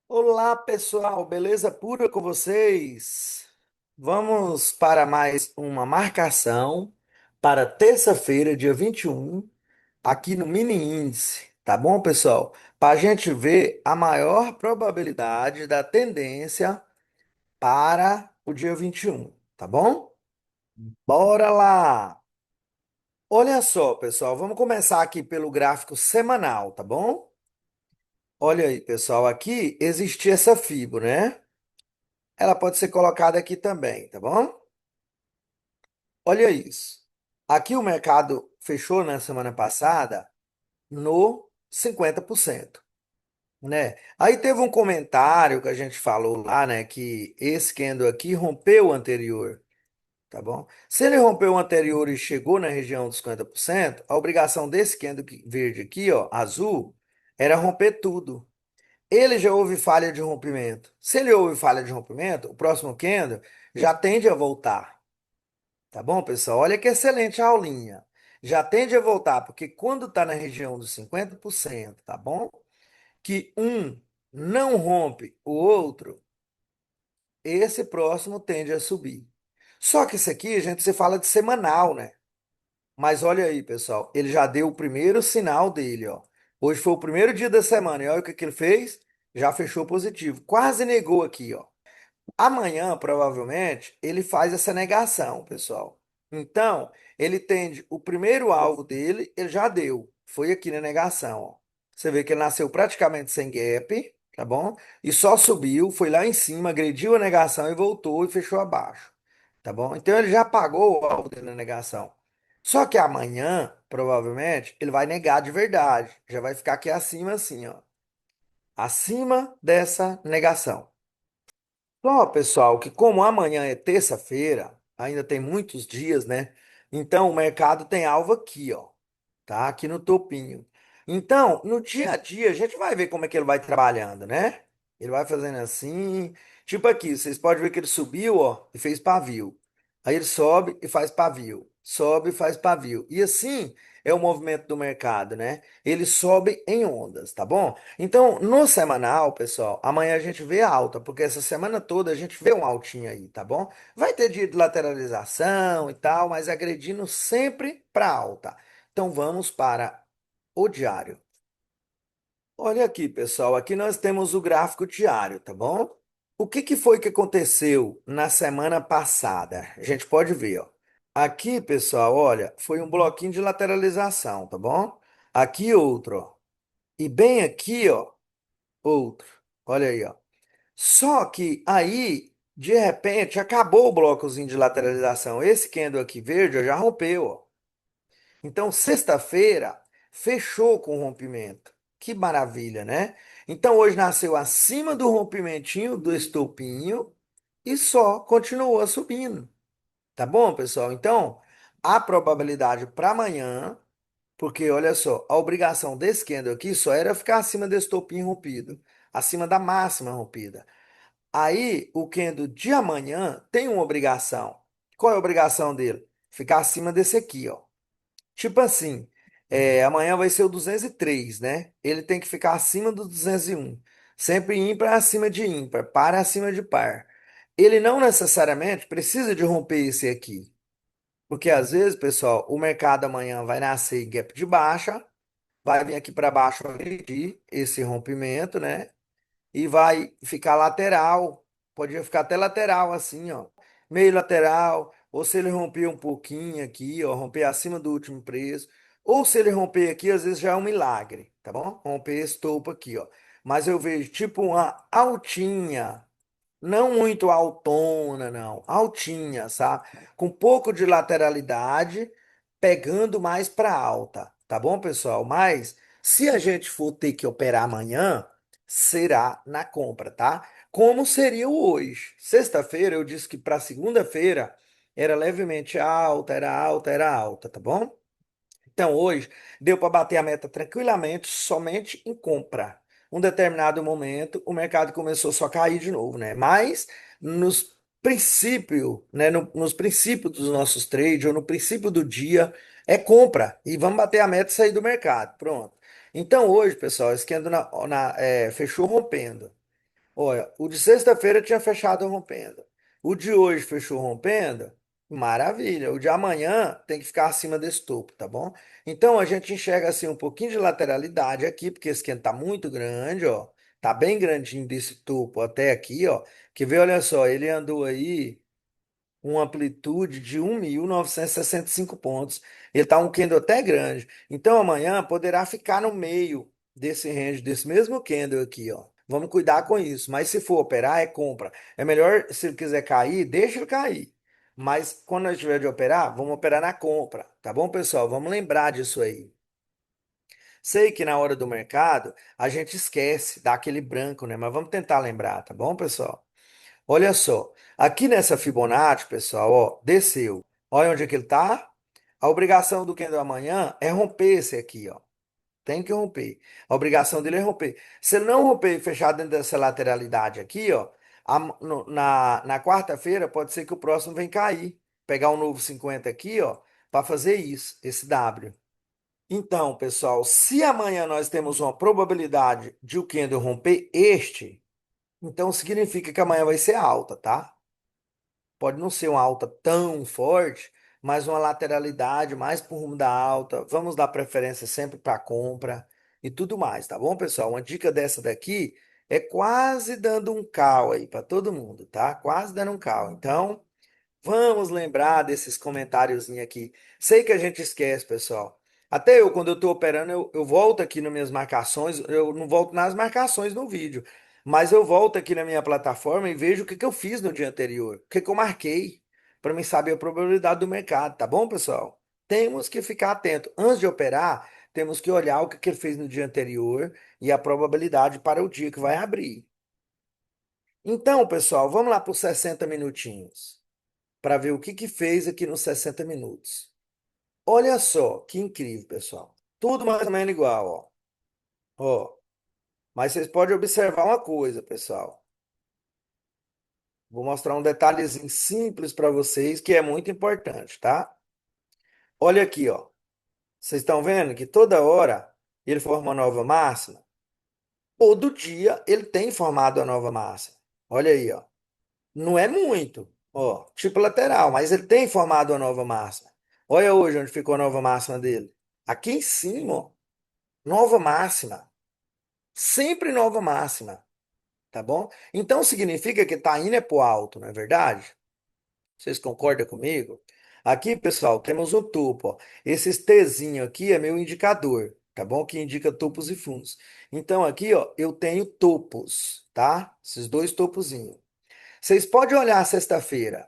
Olá, pessoal, beleza pura com vocês? Vamos para mais uma marcação para terça-feira, dia 21, aqui no Mini Índice, tá bom, pessoal? Para a gente ver a maior probabilidade da tendência para o dia 21, tá bom? Bora lá! Olha só, pessoal, vamos começar aqui pelo gráfico semanal, tá bom? Olha aí, pessoal, aqui existe essa fibra, né? Ela pode ser colocada aqui também, tá bom? Olha isso. Aqui o mercado fechou na semana passada no 50%, né? Aí teve um comentário que a gente falou lá, né, que esse candle aqui rompeu o anterior, tá bom? Se ele rompeu o anterior e chegou na região dos 50%, a obrigação desse candle verde aqui, ó, azul, era romper tudo. Ele já houve falha de rompimento. Se ele houve falha de rompimento, o próximo candle já tende a voltar. Tá bom, pessoal? Olha que excelente a aulinha. Já tende a voltar, porque quando está na região dos 50%, tá bom? Que um não rompe o outro, esse próximo tende a subir. Só que isso aqui, gente, você fala de semanal, né? Mas olha aí, pessoal, ele já deu o primeiro sinal dele, ó. Hoje foi o primeiro dia da semana, e olha o que que ele fez? Já fechou positivo. Quase negou aqui, ó. Amanhã, provavelmente, ele faz essa negação, pessoal. Então, ele tende o primeiro alvo dele, ele já deu. Foi aqui na negação, ó. Você vê que ele nasceu praticamente sem gap, tá bom? E só subiu, foi lá em cima, agrediu a negação e voltou e fechou abaixo, tá bom? Então ele já pagou o alvo dele na negação. Só que amanhã, provavelmente, ele vai negar de verdade. Já vai ficar aqui acima assim, ó. Acima dessa negação. Só, pessoal, que como amanhã é terça-feira, ainda tem muitos dias, né? Então o mercado tem alvo aqui, ó, tá? Aqui no topinho. Então, no dia a dia, a gente vai ver como é que ele vai trabalhando, né? Ele vai fazendo assim, tipo aqui, vocês podem ver que ele subiu, ó, e fez pavio. Aí ele sobe e faz pavio, sobe e faz pavio. E assim é o movimento do mercado, né? Ele sobe em ondas, tá bom? Então, no semanal, pessoal, amanhã a gente vê alta, porque essa semana toda a gente vê um altinho aí, tá bom? Vai ter dia de lateralização e tal, mas agredindo sempre para alta. Então vamos para o diário. Olha aqui, pessoal, aqui nós temos o gráfico diário, tá bom? O que que foi que aconteceu na semana passada? A gente pode ver, ó. Aqui, pessoal, olha, foi um bloquinho de lateralização, tá bom? Aqui outro, ó. E bem aqui, ó, outro. Olha aí, ó. Só que aí, de repente, acabou o blocozinho de lateralização. Esse candle aqui verde ó, já rompeu, ó. Então, sexta-feira, fechou com o rompimento. Que maravilha, né? Então, hoje nasceu acima do rompimentinho do estopinho e só continuou subindo. Tá bom, pessoal? Então, a probabilidade para amanhã, porque olha só, a obrigação desse candle aqui só era ficar acima desse topinho rompido, acima da máxima rompida. Aí, o candle de amanhã tem uma obrigação. Qual é a obrigação dele? Ficar acima desse aqui, ó. Tipo assim, amanhã vai ser o 203, né? Ele tem que ficar acima do 201. Sempre ímpar acima de ímpar, par acima de par. Ele não necessariamente precisa de romper esse aqui. Porque às vezes, pessoal, o mercado amanhã vai nascer em gap de baixa, vai vir aqui para baixo agredir esse rompimento, né? E vai ficar lateral. Podia ficar até lateral assim, ó. Meio lateral, ou se ele romper um pouquinho aqui, ó, romper acima do último preço, ou se ele romper aqui, às vezes já é um milagre, tá bom? Romper esse topo aqui, ó. Mas eu vejo tipo uma altinha, não muito altona, não, altinha, sabe? Com um pouco de lateralidade, pegando mais para alta, tá bom, pessoal? Mas se a gente for ter que operar amanhã, será na compra, tá? Como seria o hoje? Sexta-feira eu disse que para segunda-feira era levemente alta, era alta, era alta, tá bom? Então, hoje, deu para bater a meta tranquilamente, somente em compra. Um determinado momento, o mercado começou só a cair de novo, né? Mas nos princípios, né, nos princípios dos nossos trades, ou no princípio do dia, é compra. E vamos bater a meta e sair do mercado. Pronto. Então, hoje, pessoal, esse candle fechou rompendo. Olha, o de sexta-feira tinha fechado rompendo. O de hoje fechou rompendo. Maravilha. O de amanhã tem que ficar acima desse topo, tá bom? Então a gente enxerga assim um pouquinho de lateralidade aqui, porque esse quente tá muito grande, ó. Tá bem grandinho desse topo até aqui, ó. Quer ver? Olha só, ele andou aí uma amplitude de 1.965 pontos. Ele está um candle até grande. Então amanhã poderá ficar no meio desse range, desse mesmo candle aqui, ó. Vamos cuidar com isso. Mas se for operar, é compra. É melhor, se ele quiser cair, deixa ele cair. Mas quando nós tiver de operar, vamos operar na compra. Tá bom, pessoal? Vamos lembrar disso aí. Sei que na hora do mercado a gente esquece, dá aquele branco, né? Mas vamos tentar lembrar, tá bom, pessoal? Olha só, aqui nessa Fibonacci, pessoal, ó, desceu. Olha onde é que ele tá. A obrigação do candle amanhã é romper esse aqui, ó. Tem que romper. A obrigação dele é romper. Se ele não romper e fechar dentro dessa lateralidade aqui, ó, na quarta-feira pode ser que o próximo venha cair. Pegar um novo 50 aqui, ó, para fazer isso, esse W. Então, pessoal, se amanhã nós temos uma probabilidade de o candle romper este, então significa que amanhã vai ser alta, tá? Pode não ser uma alta tão forte, mas uma lateralidade mais para o rumo da alta. Vamos dar preferência sempre para compra e tudo mais, tá bom, pessoal? Uma dica dessa daqui é quase dando um call aí para todo mundo, tá? Quase dando um call. Então, vamos lembrar desses comentáriozinhos aqui. Sei que a gente esquece, pessoal. Até eu, quando eu estou operando, eu volto aqui nas minhas marcações. Eu não volto nas marcações no vídeo, mas eu volto aqui na minha plataforma e vejo o que que eu fiz no dia anterior, o que que eu marquei, para mim saber a probabilidade do mercado, tá bom, pessoal? Temos que ficar atento. Antes de operar, temos que olhar o que que ele fez no dia anterior e a probabilidade para o dia que vai abrir. Então, pessoal, vamos lá para os 60 minutinhos para ver o que que fez aqui nos 60 minutos. Olha só, que incrível, pessoal. Tudo mais ou menos igual, ó. Ó, mas vocês podem observar uma coisa, pessoal. Vou mostrar um detalhezinho simples para vocês que é muito importante, tá? Olha aqui, ó. Vocês estão vendo que toda hora ele forma uma nova máxima? Todo dia ele tem formado a nova máxima. Olha aí, ó. Não é muito, ó, tipo lateral, mas ele tem formado uma nova máxima. Olha hoje onde ficou a nova máxima dele. Aqui em cima, ó, nova máxima. Sempre nova máxima, tá bom? Então significa que tá indo é pro alto, não é verdade? Vocês concordam comigo? Aqui, pessoal, temos o topo, ó. Esses Tzinho aqui é meu indicador, tá bom? Que indica topos e fundos. Então aqui, ó, eu tenho topos, tá? Esses dois topozinhos. Vocês podem olhar sexta-feira.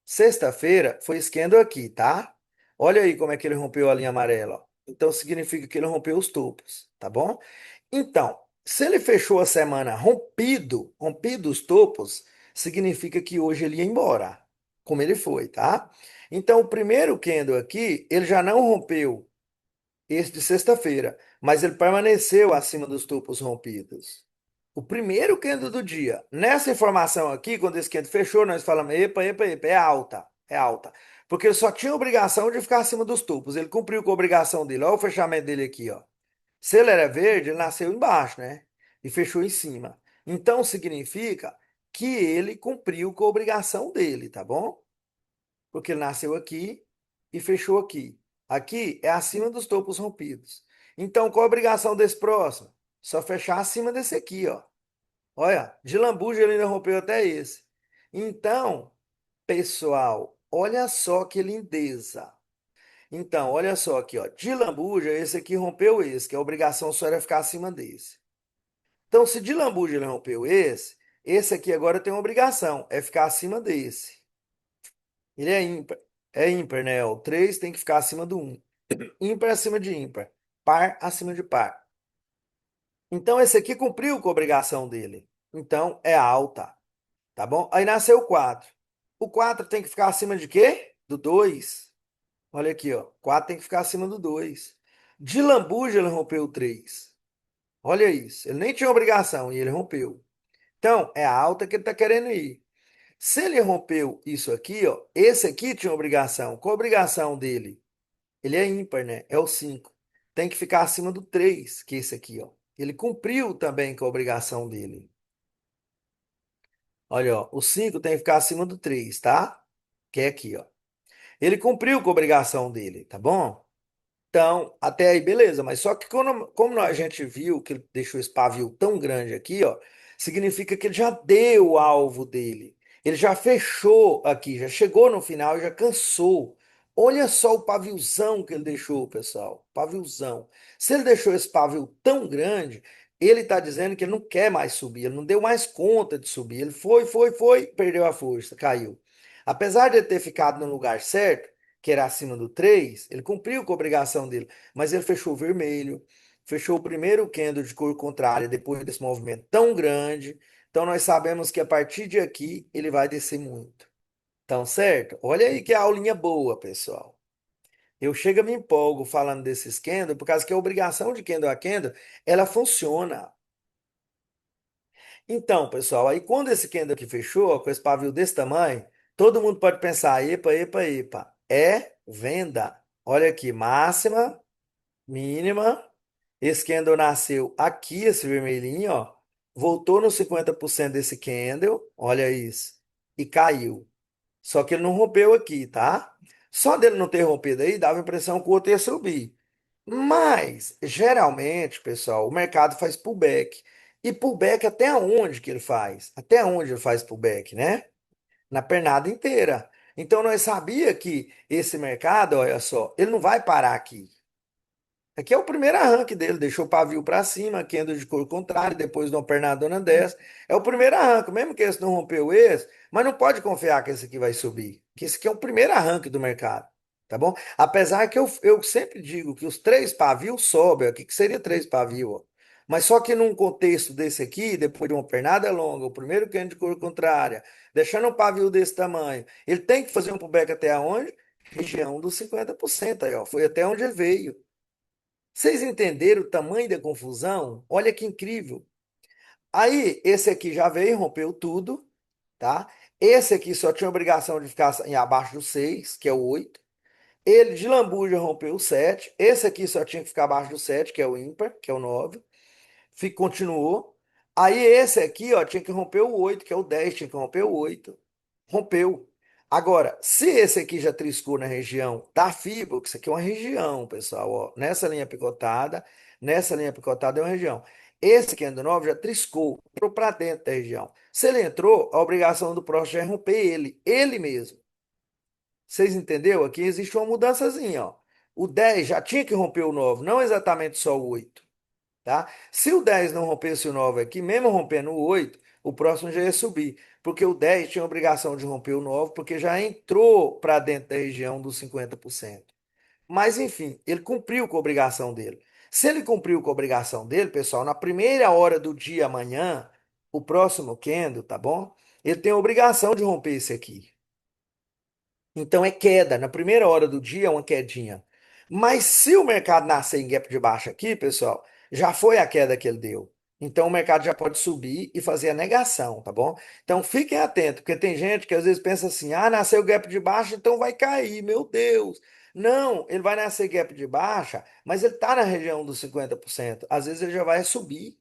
Sexta-feira foi esquendo aqui, tá? Olha aí como é que ele rompeu a linha amarela, ó. Então significa que ele rompeu os topos, tá bom? Então, se ele fechou a semana rompido os topos, significa que hoje ele ia embora, como ele foi, tá? Então, o primeiro candle aqui, ele já não rompeu esse de sexta-feira, mas ele permaneceu acima dos topos rompidos. O primeiro candle do dia. Nessa informação aqui, quando esse candle fechou, nós falamos, epa, epa, epa, é alta, é alta. Porque ele só tinha obrigação de ficar acima dos topos. Ele cumpriu com a obrigação dele. Olha o fechamento dele aqui, ó. Se ele era verde, ele nasceu embaixo, né? E fechou em cima. Então significa que ele cumpriu com a obrigação dele, tá bom? Porque ele nasceu aqui e fechou aqui. Aqui é acima dos topos rompidos. Então, qual a obrigação desse próximo? Só fechar acima desse aqui, ó. Olha, de lambuja ele ainda rompeu até esse. Então, pessoal, olha só que lindeza. Então, olha só aqui, ó. De lambuja, esse aqui rompeu esse, que a obrigação só era ficar acima desse. Então, se de lambuja ele rompeu esse aqui agora tem uma obrigação, é ficar acima desse. Ele é ímpar. É ímpar, né? O 3 tem que ficar acima do um. Ímpar acima de ímpar. Par acima de par. Então, esse aqui cumpriu com a obrigação dele. Então, é alta. Tá bom? Aí nasceu o 4. O 4 tem que ficar acima de quê? Do 2. Olha aqui, ó. 4 tem que ficar acima do 2. De lambuja, ele rompeu o 3. Olha isso. Ele nem tinha obrigação e ele rompeu. Então, é a alta que ele está querendo ir. Se ele rompeu isso aqui, ó, esse aqui tinha obrigação. Qual a obrigação dele? Ele é ímpar, né? É o 5. Tem que ficar acima do 3, que é esse aqui, ó. Ele cumpriu também com a obrigação dele. Olha, ó, o 5 tem que ficar acima do 3, tá? Que é aqui, ó. Ele cumpriu com a obrigação dele, tá bom? Então, até aí, beleza. Mas só que como a gente viu que ele deixou esse pavio tão grande aqui, ó, significa que ele já deu o alvo dele. Ele já fechou aqui, já chegou no final e já cansou. Olha só o paviozão que ele deixou, pessoal. Paviozão. Se ele deixou esse pavio tão grande, ele está dizendo que ele não quer mais subir, ele não deu mais conta de subir. Ele foi, perdeu a força, caiu. Apesar de ele ter ficado no lugar certo, que era acima do 3, ele cumpriu com a obrigação dele, mas ele fechou vermelho, fechou o primeiro candle de cor contrária depois desse movimento tão grande. Então nós sabemos que a partir de aqui ele vai descer muito. Então, certo? Olha aí que aulinha boa, pessoal. Eu chego e me empolgo falando desses candle, por causa que a obrigação de candle a candle, ela funciona. Então, pessoal, aí quando esse candle aqui fechou, ó, com esse pavio desse tamanho, todo mundo pode pensar, epa, epa, epa, é venda. Olha aqui, máxima, mínima. Esse candle nasceu aqui, esse vermelhinho, ó. Voltou nos 50% desse candle, olha isso, e caiu. Só que ele não rompeu aqui, tá? Só dele não ter rompido aí, dava a impressão que o outro ia subir. Mas, geralmente, pessoal, o mercado faz pullback. E pullback até onde que ele faz? Até onde ele faz pullback, né? Na pernada inteira. Então, nós sabia que esse mercado, olha só, ele não vai parar aqui. Aqui é o primeiro arranque dele, deixou o pavio para cima, candle de cor contrária, depois de uma pernadona dessa. É o primeiro arranque, mesmo que esse não rompeu esse, mas não pode confiar que esse aqui vai subir, que esse aqui é o primeiro arranque do mercado, tá bom? Apesar que eu sempre digo que os três pavios sobem, aqui que seria três pavios, ó. Mas só que num contexto desse aqui, depois de uma pernada longa, o primeiro candle de cor contrária, deixando um pavio desse tamanho, ele tem que fazer um pullback até onde? Região dos 50% aí, ó. Foi até onde ele veio. Vocês entenderam o tamanho da confusão? Olha que incrível. Aí, esse aqui já veio, rompeu tudo, tá? Esse aqui só tinha obrigação de ficar em abaixo do 6, que é o 8. Ele de lambuja rompeu o 7. Esse aqui só tinha que ficar abaixo do 7, que é o ímpar, que é o 9. Continuou. Aí esse aqui, ó, tinha que romper o 8, que é o 10, tinha que romper o 8. Rompeu. Agora, se esse aqui já triscou na região da fibra, que isso aqui é uma região, pessoal, ó, nessa linha picotada é uma região. Esse aqui é do 9 já triscou, entrou para dentro da região. Se ele entrou, a obrigação do próximo é romper ele mesmo. Vocês entenderam? Aqui existe uma mudançazinha, ó. O 10 já tinha que romper o 9, não exatamente só o 8, tá? Se o 10 não rompesse o 9 aqui, mesmo rompendo o 8, o próximo já ia subir, porque o 10 tinha a obrigação de romper o 9, porque já entrou para dentro da região dos 50%. Mas enfim, ele cumpriu com a obrigação dele. Se ele cumpriu com a obrigação dele, pessoal, na primeira hora do dia amanhã, o próximo candle, tá bom? Ele tem a obrigação de romper esse aqui. Então é queda. Na primeira hora do dia é uma quedinha. Mas se o mercado nascer em gap de baixa aqui, pessoal, já foi a queda que ele deu. Então o mercado já pode subir e fazer a negação, tá bom? Então fiquem atentos, porque tem gente que às vezes pensa assim: ah, nasceu gap de baixa, então vai cair, meu Deus. Não, ele vai nascer gap de baixa, mas ele está na região dos 50%. Às vezes ele já vai subir.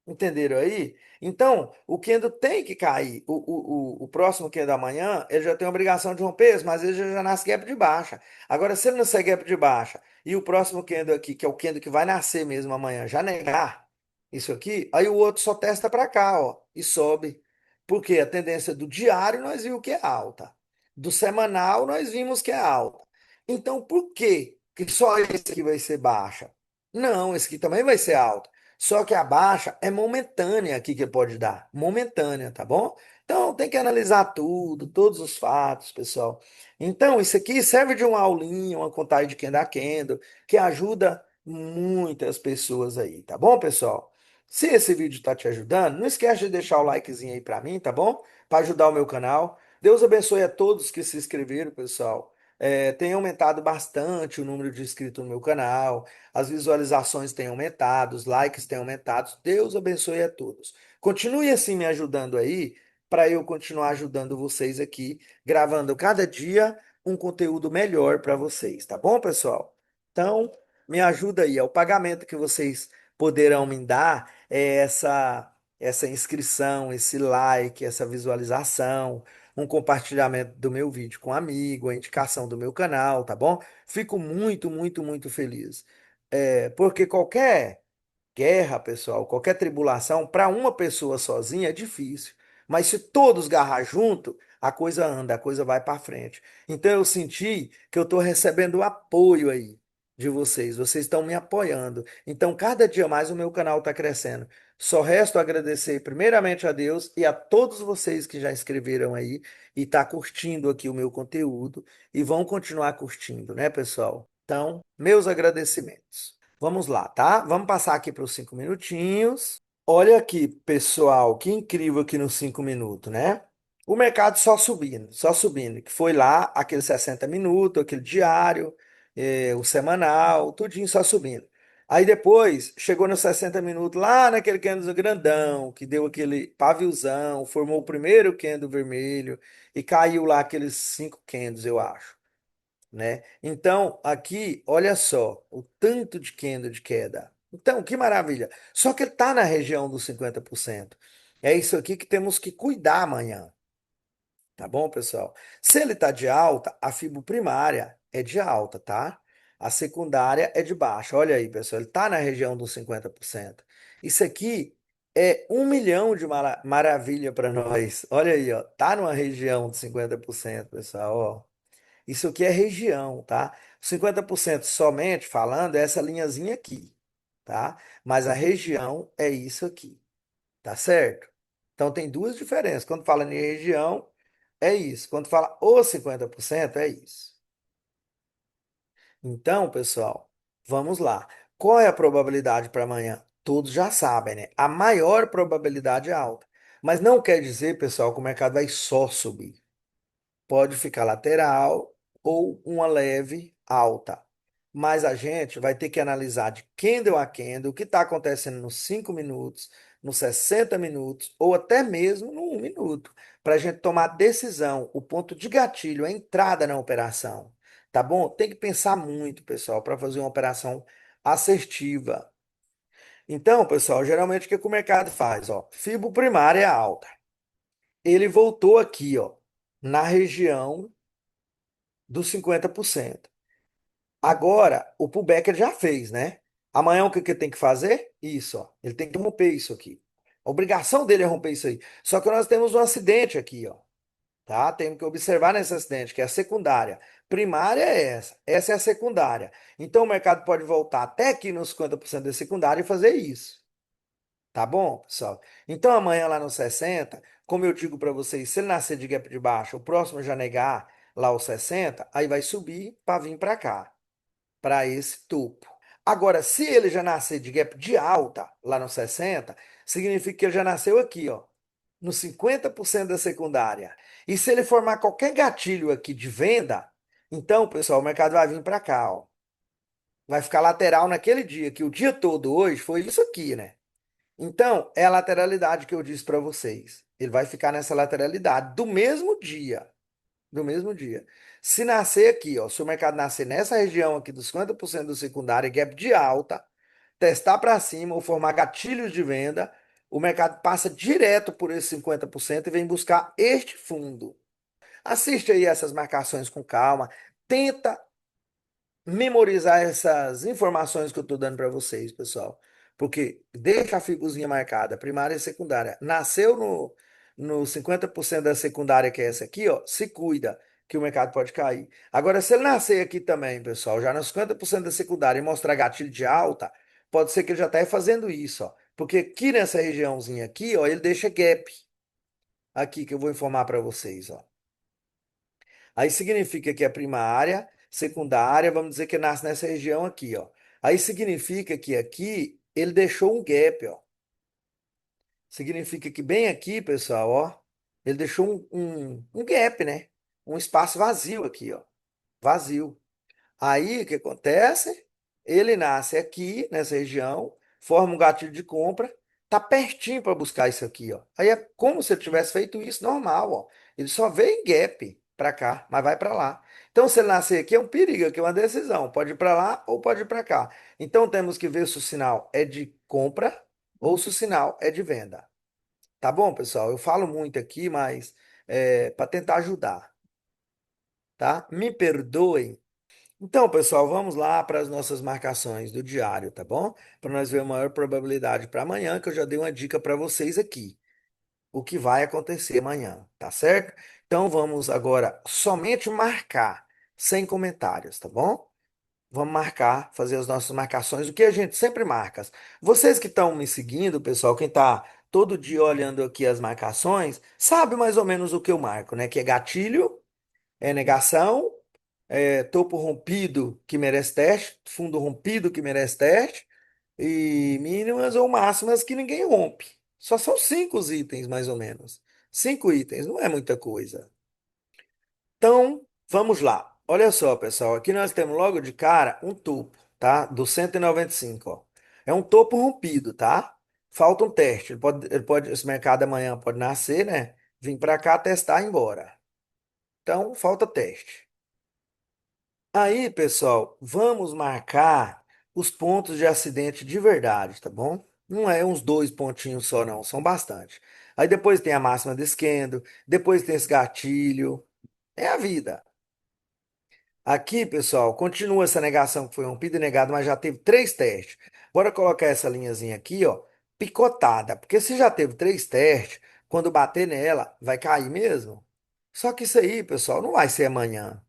Entenderam aí? Então, o candle tem que cair. O próximo candle amanhã, ele já tem a obrigação de romper isso, mas ele já nasce gap de baixa. Agora, se ele nascer gap de baixa e o próximo candle aqui, que é o candle que vai nascer mesmo amanhã, já negar isso aqui, aí o outro só testa para cá, ó, e sobe. Porque a tendência do diário nós vimos que é alta. Do semanal nós vimos que é alta. Então, por que que só esse aqui vai ser baixa? Não, esse aqui também vai ser alta. Só que a baixa é momentânea aqui que pode dar. Momentânea, tá bom? Então tem que analisar tudo, todos os fatos, pessoal. Então, isso aqui serve de uma aulinha, uma contagem de quem dá candle, que ajuda muitas pessoas aí, tá bom, pessoal? Se esse vídeo está te ajudando, não esquece de deixar o likezinho aí para mim, tá bom? Para ajudar o meu canal. Deus abençoe a todos que se inscreveram, pessoal. Tem aumentado bastante o número de inscritos no meu canal. As visualizações têm aumentado, os likes têm aumentado. Deus abençoe a todos. Continue assim me ajudando aí, para eu continuar ajudando vocês aqui, gravando cada dia um conteúdo melhor para vocês, tá bom, pessoal? Então, me ajuda aí. É o pagamento que vocês poderão me dar, é essa. essa inscrição, esse like, essa visualização, um compartilhamento do meu vídeo com um amigo, a indicação do meu canal, tá bom? Fico muito, muito, muito feliz. Porque qualquer guerra, pessoal, qualquer tribulação, para uma pessoa sozinha é difícil. Mas se todos garrar junto, a coisa anda, a coisa vai para frente. Então eu senti que eu estou recebendo apoio aí de vocês. Vocês estão me apoiando. Então cada dia mais o meu canal está crescendo. Só resto agradecer primeiramente a Deus e a todos vocês que já escreveram aí e tá curtindo aqui o meu conteúdo e vão continuar curtindo, né, pessoal? Então, meus agradecimentos. Vamos lá, tá? Vamos passar aqui para os 5 minutinhos. Olha aqui, pessoal, que incrível aqui nos 5 minutos, né? O mercado só subindo, que foi lá aqueles 60 minutos, aquele diário, o semanal, tudinho só subindo. Aí depois chegou nos 60 minutos, lá naquele candle grandão, que deu aquele paviozão, formou o primeiro candle vermelho e caiu lá aqueles 5 candles, eu acho, né? Então, aqui, olha só, o tanto de candle de queda. Então, que maravilha. Só que ele está na região dos 50%. É isso aqui que temos que cuidar amanhã, tá bom, pessoal? Se ele está de alta, a fibra primária é de alta, tá? A secundária é de baixa. Olha aí, pessoal, ele está na região dos 50%. Isso aqui é 1 milhão de maravilha para nós. Olha aí, ó, tá numa região de 50%, pessoal, ó. Isso aqui é região, tá? 50% somente falando é essa linhazinha aqui, tá? Mas a região é isso aqui, tá certo? Então tem duas diferenças. Quando fala em região, é isso. Quando fala os 50% é isso. Então, pessoal, vamos lá. Qual é a probabilidade para amanhã? Todos já sabem, né? A maior probabilidade é alta. Mas não quer dizer, pessoal, que o mercado vai só subir. Pode ficar lateral ou uma leve alta. Mas a gente vai ter que analisar de candle a candle o que está acontecendo nos 5 minutos, nos 60 minutos ou até mesmo no 1 minuto, para a gente tomar decisão, o ponto de gatilho, a entrada na operação. Tá bom? Tem que pensar muito, pessoal, para fazer uma operação assertiva. Então, pessoal, geralmente o que que o mercado faz? Ó, fibra primária é alta. Ele voltou aqui, ó, na região dos 50%. Agora, o pullback ele já fez, né? Amanhã o que que ele tem que fazer? Isso, ó. Ele tem que romper isso aqui. A obrigação dele é romper isso aí. Só que nós temos um acidente aqui, ó. Tá? Temos que observar nesse acidente, que é a secundária. Primária é essa é a secundária. Então o mercado pode voltar até aqui nos 50% da secundária e fazer isso. Tá bom, pessoal? Então amanhã lá no 60, como eu digo para vocês, se ele nascer de gap de baixo, o próximo já negar lá os 60, aí vai subir para vir para cá, para esse topo. Agora, se ele já nascer de gap de alta lá no 60, significa que ele já nasceu aqui, ó, no 50% da secundária. E se ele formar qualquer gatilho aqui de venda, então, pessoal, o mercado vai vir para cá, ó. Vai ficar lateral naquele dia, que o dia todo hoje foi isso aqui, né? Então, é a lateralidade que eu disse para vocês. Ele vai ficar nessa lateralidade do mesmo dia. Do mesmo dia. Se nascer aqui, ó, se o mercado nascer nessa região aqui dos 50% do secundário, gap de alta, testar para cima ou formar gatilhos de venda, o mercado passa direto por esse 50% e vem buscar este fundo. Assiste aí essas marcações com calma. Tenta memorizar essas informações que eu estou dando para vocês, pessoal. Porque deixa a figurinha marcada, primária e secundária. Nasceu no 50% da secundária, que é essa aqui, ó, se cuida, que o mercado pode cair. Agora, se ele nascer aqui também, pessoal, já nos 50% da secundária e mostrar gatilho de alta, pode ser que ele já esteja fazendo isso, ó. Porque aqui nessa regiãozinha aqui, ó, ele deixa gap. Aqui que eu vou informar para vocês, ó. Aí significa que a primária, secundária, vamos dizer que nasce nessa região aqui, ó. Aí significa que aqui ele deixou um gap, ó. Significa que bem aqui, pessoal, ó, ele deixou um gap, né? Um espaço vazio aqui, ó. Vazio. Aí o que acontece? Ele nasce aqui, nessa região, forma um gatilho de compra, tá pertinho para buscar isso aqui, ó. Aí é como se ele tivesse feito isso normal, ó. Ele só veio em gap para cá, mas vai para lá. Então, se ele nascer aqui, é um perigo, aqui é uma decisão. Pode ir para lá ou pode ir para cá. Então, temos que ver se o sinal é de compra ou se o sinal é de venda. Tá bom, pessoal? Eu falo muito aqui, mas é para tentar ajudar, tá? Me perdoem. Então, pessoal, vamos lá para as nossas marcações do diário, tá bom? Para nós ver a maior probabilidade para amanhã, que eu já dei uma dica para vocês aqui. O que vai acontecer amanhã, tá certo? Então vamos agora somente marcar, sem comentários, tá bom? Vamos marcar, fazer as nossas marcações, o que a gente sempre marca. Vocês que estão me seguindo, pessoal, quem está todo dia olhando aqui as marcações, sabe mais ou menos o que eu marco, né? Que é gatilho, é negação, é topo rompido que merece teste, fundo rompido que merece teste, e mínimas ou máximas que ninguém rompe. Só são cinco os itens, mais ou menos. Cinco itens, não é muita coisa. Então, vamos lá. Olha só, pessoal. Aqui nós temos logo de cara um topo, tá? Do 195, ó. É um topo rompido, tá? Falta um teste. Esse mercado amanhã pode nascer, né? Vim para cá testar e ir embora. Então, falta teste. Aí, pessoal, vamos marcar os pontos de acidente de verdade, tá bom? Não é uns dois pontinhos só, não, são bastante. Aí depois tem a máxima de esquendo, depois tem esse gatilho. É a vida. Aqui, pessoal, continua essa negação que foi rompida e negada, mas já teve três testes. Bora colocar essa linhazinha aqui, ó, picotada, porque se já teve três testes, quando bater nela, vai cair mesmo. Só que isso aí, pessoal, não vai ser amanhã.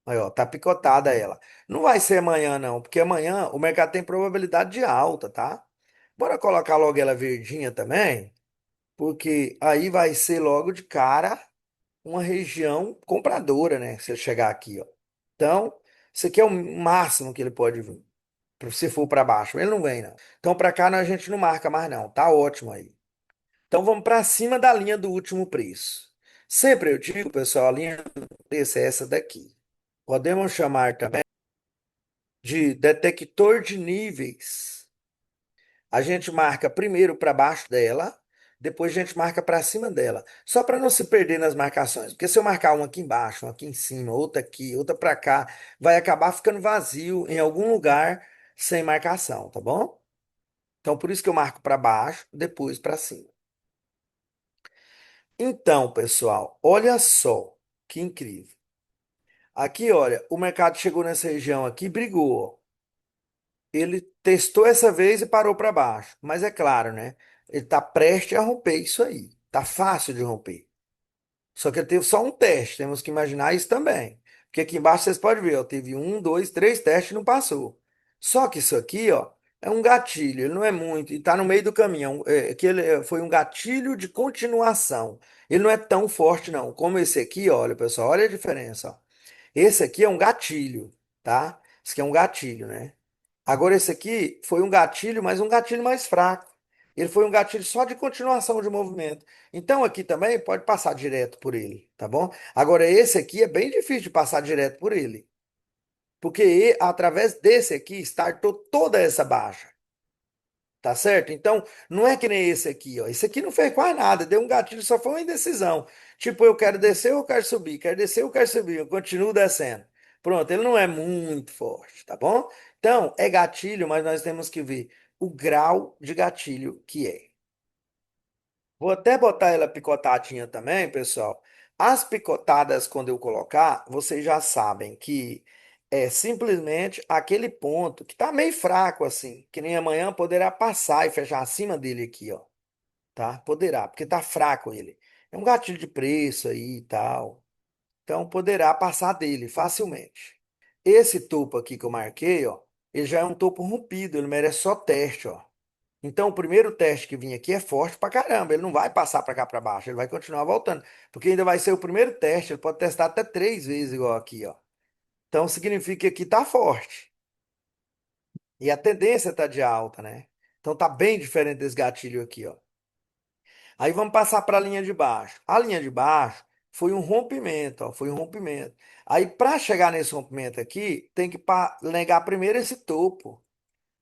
Aí, ó, tá picotada ela. Não vai ser amanhã, não, porque amanhã o mercado tem probabilidade de alta, tá? Bora colocar logo ela verdinha também, porque aí vai ser logo de cara uma região compradora, né? Se ele chegar aqui, ó. Então, isso aqui é o máximo que ele pode vir. Se for para baixo, ele não vem, não. Então, para cá a gente não marca mais, não. Tá ótimo aí. Então, vamos para cima da linha do último preço. Sempre eu digo, pessoal, a linha do preço é essa daqui. Podemos chamar também de detector de níveis. A gente marca primeiro para baixo dela, depois a gente marca para cima dela, só para não se perder nas marcações. Porque se eu marcar uma aqui embaixo, uma aqui em cima, outra aqui, outra para cá, vai acabar ficando vazio em algum lugar sem marcação, tá bom? Então por isso que eu marco para baixo, depois para cima. Então, pessoal, olha só que incrível. Aqui, olha, o mercado chegou nessa região aqui, e brigou. Ele testou essa vez e parou para baixo. Mas é claro, né? Ele está prestes a romper isso aí. Tá fácil de romper. Só que ele teve só um teste. Temos que imaginar isso também. Porque aqui embaixo vocês podem ver, ó, teve um, dois, três testes e não passou. Só que isso aqui, ó, é um gatilho. Ele não é muito e está no meio do caminho. Que ele foi um gatilho de continuação. Ele não é tão forte não. Como esse aqui, olha, pessoal, olha a diferença. Ó. Esse aqui é um gatilho, tá? Esse aqui é um gatilho, né? Agora, esse aqui foi um gatilho, mas um gatilho mais fraco. Ele foi um gatilho só de continuação de movimento. Então, aqui também pode passar direto por ele, tá bom? Agora, esse aqui é bem difícil de passar direto por ele, porque através desse aqui startou toda essa baixa. Tá certo? Então, não é que nem esse aqui, ó. Esse aqui não fez quase nada, deu um gatilho, só foi uma indecisão. Tipo, eu quero descer ou eu quero subir, quero descer ou eu quero subir, eu continuo descendo. Pronto, ele não é muito forte, tá bom? Então, é gatilho, mas nós temos que ver o grau de gatilho que é. Vou até botar ela picotadinha também, pessoal. As picotadas, quando eu colocar, vocês já sabem que é simplesmente aquele ponto que tá meio fraco assim, que nem amanhã poderá passar e fechar acima dele aqui, ó, tá? Poderá, porque tá fraco ele. É um gatilho de preço aí e tal. Então poderá passar dele facilmente. Esse topo aqui que eu marquei, ó, ele já é um topo rompido, ele merece só teste, ó. Então, o primeiro teste que vir aqui é forte pra caramba. Ele não vai passar pra cá pra baixo, ele vai continuar voltando. Porque ainda vai ser o primeiro teste, ele pode testar até três vezes, igual aqui, ó. Então, significa que aqui tá forte. E a tendência tá de alta, né? Então, tá bem diferente desse gatilho aqui, ó. Aí vamos passar para a linha de baixo. A linha de baixo foi um rompimento, ó, foi um rompimento. Aí, para chegar nesse rompimento aqui, tem que negar primeiro esse topo.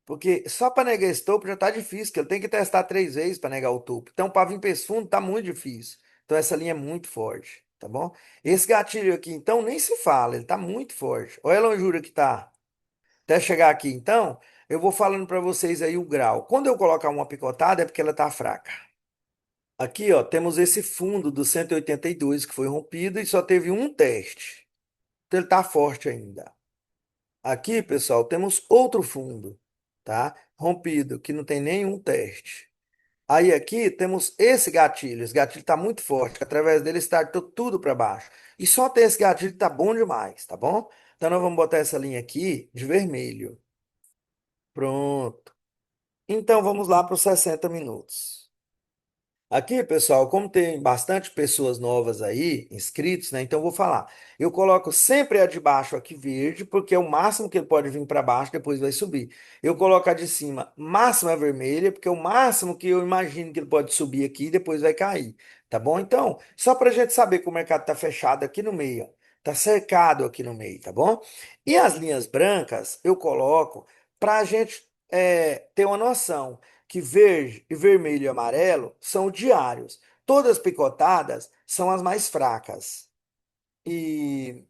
Porque só para negar esse topo já está difícil, que ele tem que testar três vezes para negar o topo. Então, para vir para esse fundo, está muito difícil. Então, essa linha é muito forte, tá bom? Esse gatilho aqui, então, nem se fala, ele está muito forte. Olha a longura que tá. Até chegar aqui, então, eu vou falando para vocês aí o grau. Quando eu colocar uma picotada, é porque ela está fraca. Aqui, ó, temos esse fundo do 182 que foi rompido e só teve um teste. Então ele está forte ainda. Aqui, pessoal, temos outro fundo, tá? Rompido, que não tem nenhum teste. Aí aqui temos esse gatilho. Esse gatilho está muito forte, que através dele startou tudo para baixo. E só ter esse gatilho está bom demais, tá bom? Então nós vamos botar essa linha aqui de vermelho. Pronto. Então vamos lá para os 60 minutos. Aqui, pessoal, como tem bastante pessoas novas aí, inscritos, né? Então eu vou falar. Eu coloco sempre a de baixo aqui verde, porque é o máximo que ele pode vir para baixo, depois vai subir. Eu coloco a de cima máxima vermelha, porque é o máximo que eu imagino que ele pode subir aqui e depois vai cair. Tá bom? Então, só para a gente saber que o mercado está fechado aqui no meio, ó. Tá cercado aqui no meio, tá bom? E as linhas brancas eu coloco para a gente ter uma noção que verde e vermelho e amarelo são diários. Todas picotadas são as mais fracas. E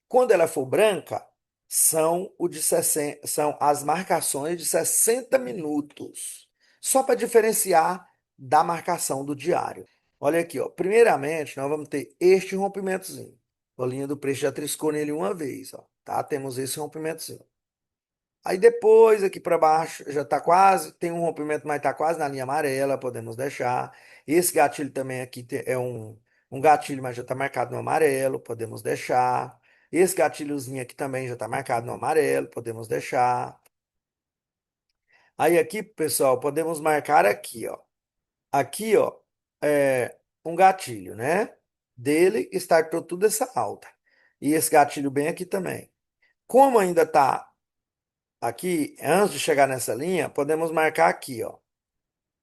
quando ela for branca, são, o de 60, são as marcações de 60 minutos. Só para diferenciar da marcação do diário. Olha aqui, ó. Primeiramente, nós vamos ter este rompimentozinho. A linha do preço já triscou nele uma vez, ó. Tá? Temos esse rompimentozinho. Aí depois, aqui para baixo, já está quase, tem um rompimento, mas está quase na linha amarela, podemos deixar. Esse gatilho também aqui é um gatilho, mas já está marcado no amarelo, podemos deixar. Esse gatilhozinho aqui também já está marcado no amarelo, podemos deixar. Aí aqui, pessoal, podemos marcar aqui, ó. Aqui, ó, é um gatilho, né? Dele startou tudo essa alta. E esse gatilho bem aqui também. Como ainda está aqui, antes de chegar nessa linha, podemos marcar aqui, ó.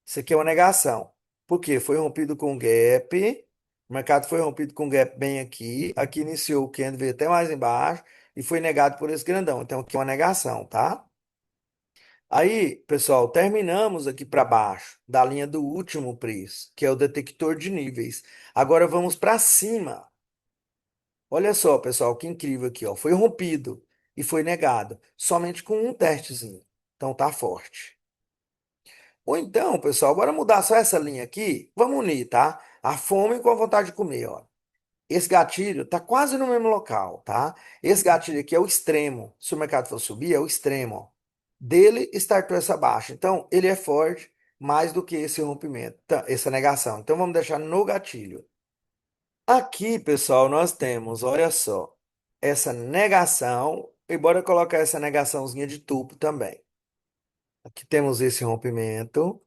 Isso aqui é uma negação. Por quê? Foi rompido com gap. O mercado foi rompido com gap bem aqui. Aqui iniciou o candle, veio até mais embaixo e foi negado por esse grandão. Então aqui é uma negação, tá? Aí, pessoal, terminamos aqui para baixo da linha do último preço, que é o detector de níveis. Agora vamos para cima. Olha só, pessoal, que incrível aqui, ó. Foi rompido e foi negado, somente com um testezinho. Então tá forte. Ou então, pessoal, bora mudar só essa linha aqui. Vamos unir, tá? A fome com a vontade de comer, ó. Esse gatilho tá quase no mesmo local, tá? Esse gatilho aqui é o extremo. Se o mercado for subir, é o extremo, ó. Dele startou essa baixa. Então, ele é forte mais do que esse rompimento, essa negação. Então, vamos deixar no gatilho. Aqui, pessoal, nós temos, olha só, essa negação. E bora colocar essa negaçãozinha de tubo também. Aqui temos esse rompimento.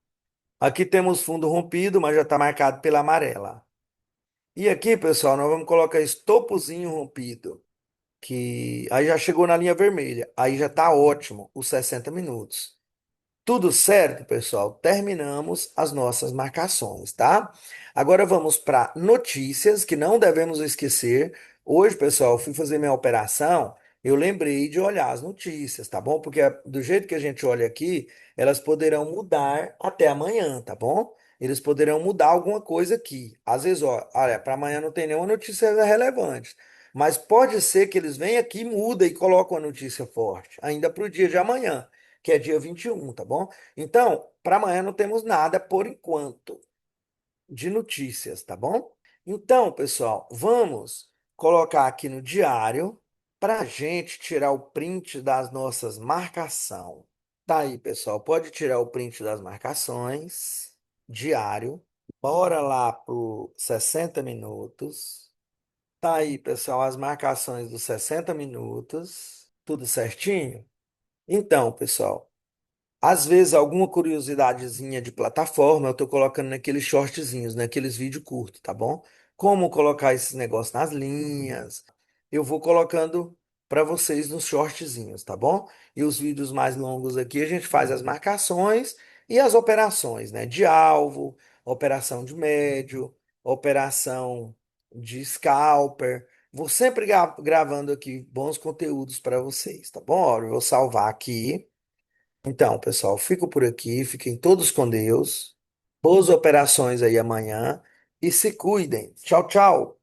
Aqui temos fundo rompido, mas já está marcado pela amarela. E aqui, pessoal, nós vamos colocar estopozinho rompido, que aí já chegou na linha vermelha. Aí já está ótimo, os 60 minutos. Tudo certo, pessoal? Terminamos as nossas marcações, tá? Agora vamos para notícias que não devemos esquecer. Hoje, pessoal, eu fui fazer minha operação, eu lembrei de olhar as notícias, tá bom? Porque do jeito que a gente olha aqui, elas poderão mudar até amanhã, tá bom? Eles poderão mudar alguma coisa aqui. Às vezes, ó, olha, para amanhã não tem nenhuma notícia relevante. Mas pode ser que eles venham aqui, mudem e colocam a notícia forte, ainda para o dia de amanhã, que é dia 21, tá bom? Então, para amanhã não temos nada por enquanto de notícias, tá bom? Então, pessoal, vamos colocar aqui no diário para a gente tirar o print das nossas marcação. Tá aí, pessoal, pode tirar o print das marcações, diário. Bora lá pro 60 minutos. Tá aí, pessoal, as marcações dos 60 minutos. Tudo certinho? Então, pessoal. Às vezes, alguma curiosidadezinha de plataforma, eu tô colocando naqueles shortzinhos, naqueles vídeos curtos, tá bom? Como colocar esses negócios nas linhas, eu vou colocando para vocês nos shortzinhos, tá bom? E os vídeos mais longos aqui, a gente faz as marcações e as operações, né? De alvo, operação de médio, operação de scalper. Vou sempre gravando aqui bons conteúdos para vocês, tá bom? Ó, eu vou salvar aqui. Então, pessoal, fico por aqui, fiquem todos com Deus. Boas operações aí amanhã e se cuidem. Tchau, tchau.